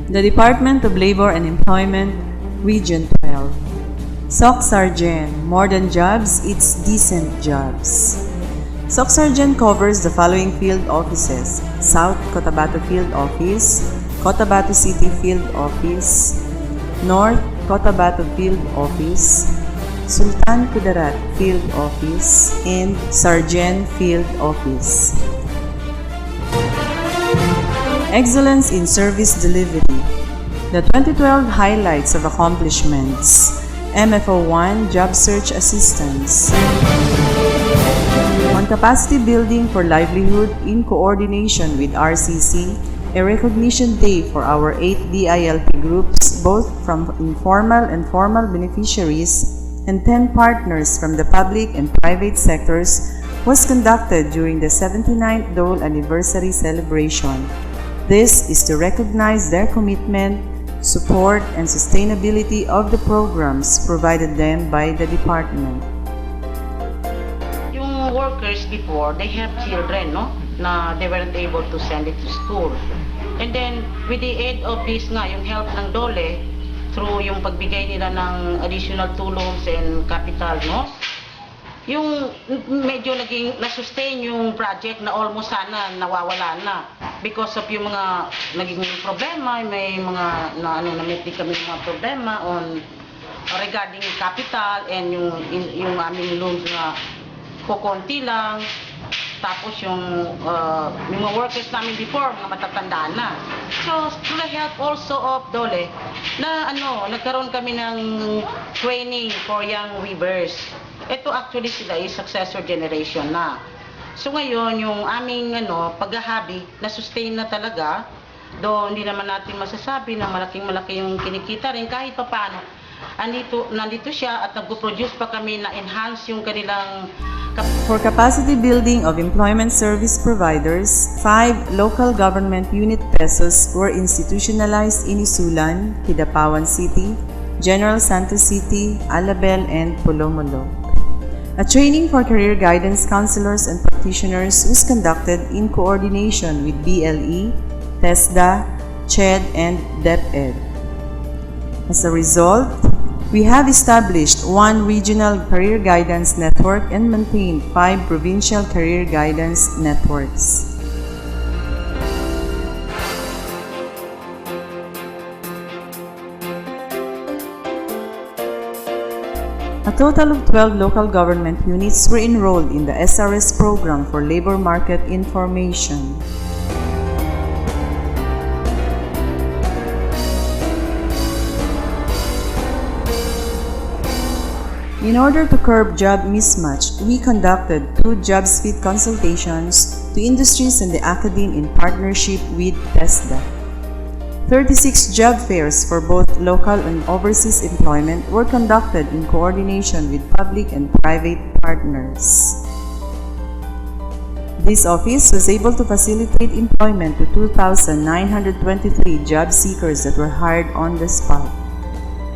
The Department of Labor and Employment, Region 12. SOC Sergeant, more than jobs, it's decent jobs. SOC Sergeant covers the following field offices: South Cotabato Field Office, Cotabato City Field Office, North Cotabato Field Office, Sultan Kudarat Field Office, and Sergeant Field Office. Excellence in Service Delivery. The 2012 Highlights of Accomplishments. MFO1 Job Search Assistance. On capacity building for livelihood in coordination with RCC, a recognition day for our 8 DILP groups, both from informal and formal beneficiaries, and 10 partners from the public and private sectors, was conducted during the 79th DOLE anniversary celebration. This is to recognize their commitment, support, and sustainability of the programs provided them by the department. Yung workers before, they have children, no? Na they weren't able to send it to school. And then, with the aid of this nga, yung help ng DOLE, through yung pagbigay nila ng additional tulong and capital, no? Yung medyo naging na-sustain yung project na almost sana nawawala na because of yung mga naging problema, may mga na-meet kami mga problema on regarding capital and yung aming loans na kukunti lang. Tapos yung mga workers namin before, mga matatanda na. So, through the help also of DOLE, na nagkaroon kami ng training for young weavers. Ito actually sila is successor generation na. So ngayon, yung aming paghahabi, na-sustain na talaga, though hindi naman natin masasabi na malaking-malaki yung kinikita rin, kahit pa paano. Nandito siya at nag-produce pa kami na enhance yung kanilang. For capacity building of employment service providers, 5 local government unit pesos were institutionalized in Isulan, Kidapawan City, General Santos City, Alabel, and Polomolo. A training for career guidance counselors and practitioners was conducted in coordination with BLE, TESDA, CHED, and DepEd. As a result, we have established 1 regional career guidance network and maintained 5 provincial career guidance networks. A total of 12 local government units were enrolled in the SRS program for labor market information. In order to curb job mismatch, we conducted 2 jobs fit consultations to industries and the academe in partnership with TESDA. 36 job fairs for both local and overseas employment were conducted in coordination with public and private partners. This office was able to facilitate employment to 2,923 job seekers that were hired on the spot.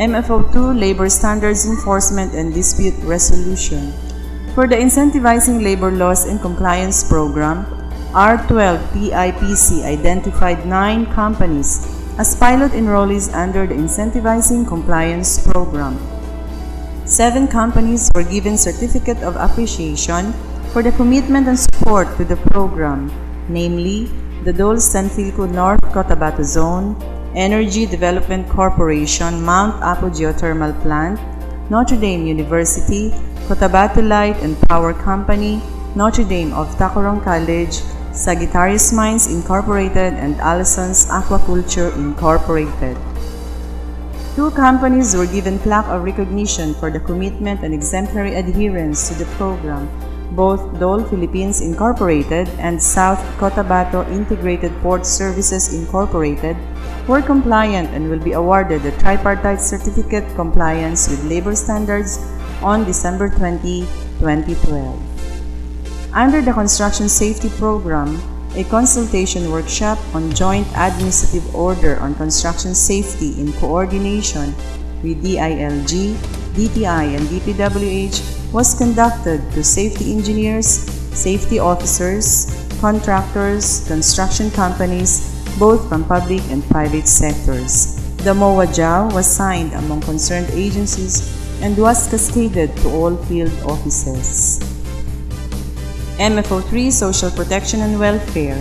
MFO2 Labor Standards Enforcement and Dispute Resolution. For the Incentivizing Labor Laws and Compliance Program, R12 PIPC identified 9 companies as pilot enrollees under the Incentivizing Compliance Program. 7 companies were given Certificate of Appreciation for the commitment and support to the program, namely the DOLE Sanfilco North Cotabato Zone, Energy Development Corporation, Mount Apo Geothermal Plant, Notre Dame University, Cotabato Light and Power Company, Notre Dame of Tacorong College, Sagittarius Mines Incorporated, and Allison's Aquaculture Incorporated. 2 companies were given plaque of recognition for the commitment and exemplary adherence to the program. Both DOLE Philippines Incorporated and South Cotabato Integrated Port Services Incorporated were compliant and will be awarded the Tripartite Certificate Compliance with Labor Standards on December 20, 2012. Under the Construction Safety Program, a consultation workshop on Joint Administrative Order on Construction Safety in coordination with DILG, DTI, and DPWH was conducted to safety engineers, safety officers, contractors, construction companies, both from public and private sectors. The MOA JAW was signed among concerned agencies and was cascaded to all field offices. MFO3 Social Protection and Welfare.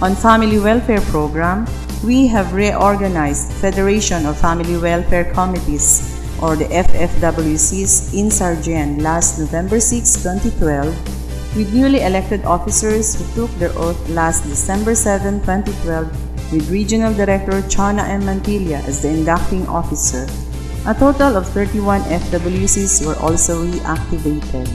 On Family Welfare Program, we have reorganized Federation of Family Welfare Committees or the FFWCs in Sargent last November 6, 2012, with newly elected officers who took their oath last December 7, 2012, with Regional Director Chona M. Mantilla as the inducting officer. A total of 31 FWCs were also reactivated.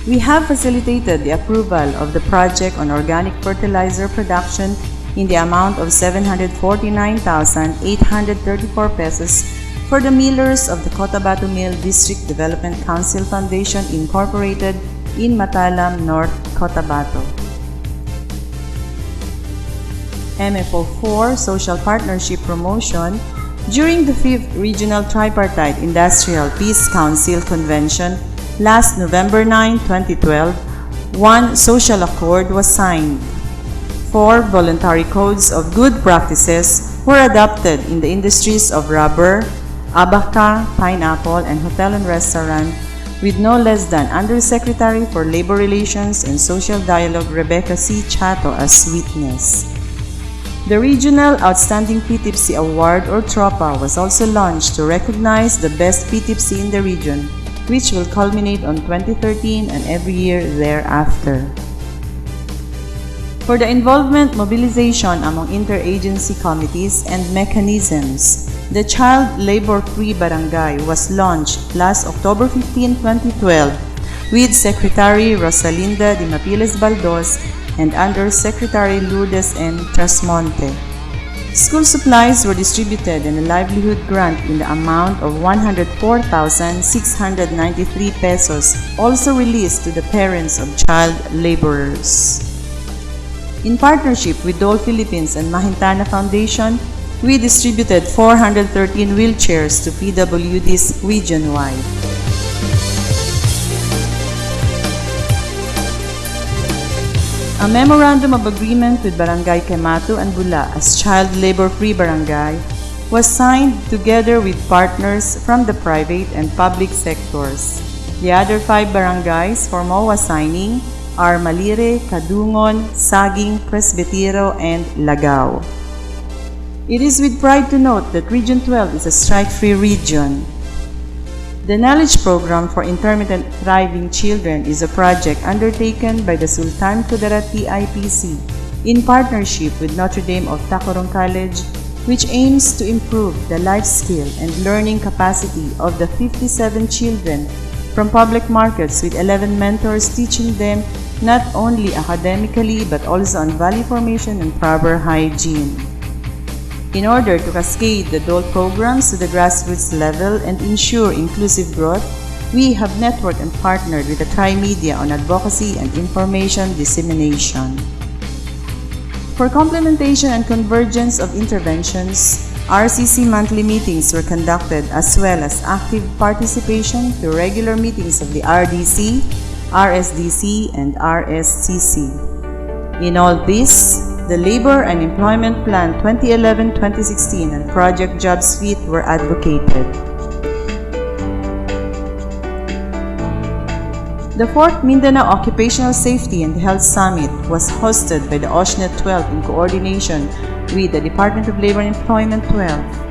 We have facilitated the approval of the project on organic fertilizer production in the amount of 749,834 pesos for the millers of the Cotabato Mill District Development Council Foundation Incorporated in Matalam, North Cotabato. MFO4 Social Partnership Promotion. During the 5th Regional Tripartite Industrial Peace Council Convention last November 9, 2012, one social accord was signed. 4 voluntary codes of good practices were adopted in the industries of rubber, abaca, pineapple, and hotel and restaurant, with no less than Undersecretary for Labor Relations and Social Dialogue Rebecca C. Chato as witness. The Regional Outstanding PTIPC Award or TROPA was also launched to recognize the best PTIPC in the region, which will culminate on 2013 and every year thereafter. For the involvement mobilization among interagency committees and mechanisms, the Child Labor-Free Barangay was launched last October 15, 2012 with Secretary Rosalinda de Mapiles Baldos and Undersecretary Lourdes M. Trasmonte. School supplies were distributed and a livelihood grant in the amount of 104,693 pesos also released to the parents of child laborers. In partnership with DOLE Philippines and Mahintana Foundation, we distributed 413 wheelchairs to PWDs region-wide. A Memorandum of Agreement with Barangay Quemato and Bula as Child Labor-Free Barangay was signed together with partners from the private and public sectors. The other 5 barangays for MOA signing are Malire, Kadungon, Saging, Presbitero, and Lagao. It is with pride to note that Region 12 is a strike-free region. The Knowledge Program for Intermittent Thriving Children is a project undertaken by the Sultan Kudarat TIPC in partnership with Notre Dame of Tacoron College, which aims to improve the life skill and learning capacity of the 57 children from public markets, with 11 mentors teaching them not only academically but also on value formation and proper hygiene. In order to cascade the DOLE programs to the grassroots level and ensure inclusive growth, we have networked and partnered with the Tri-Media on advocacy and information dissemination. For complementation and convergence of interventions, RCC monthly meetings were conducted as well as active participation to regular meetings of the RDC, RSDC, and RSCC. In all this, the Labor and Employment Plan 2011-2016 and Project Job Suite were advocated. The 4th Mindanao Occupational Safety and Health Summit was hosted by the OSHNET 12 in coordination with the Department of Labor and Employment 12.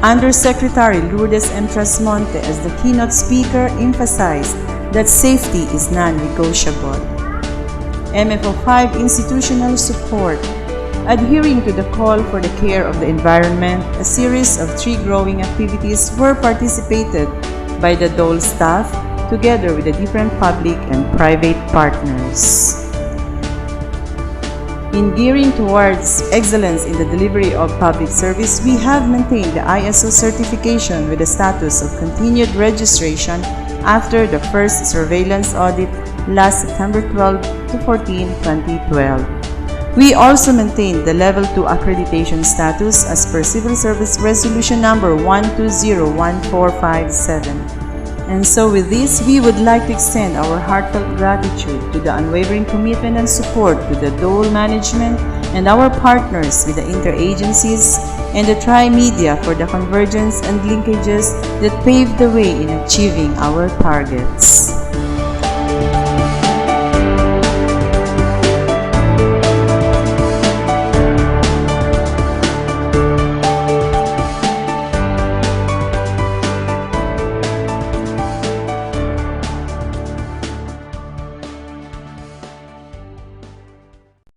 Undersecretary Lourdes M. Trasmonte as the keynote speaker emphasized that safety is non-negotiable. MFO5 Institutional Support. Adhering to the call for the care of the environment, a series of tree growing activities were participated by the DOLE staff together with the different public and private partners. In gearing towards excellence in the delivery of public service, we have maintained the ISO certification with the status of continued registration after the first surveillance audit last September 12 to 14, 2012. We also maintained the Level 2 accreditation status as per Civil Service Resolution number 1201457. And so with this, we would like to extend our heartfelt gratitude to the unwavering commitment and support with the DOLE management and our partners with the interagencies and the tri-media for the convergence and linkages that paved the way in achieving our targets.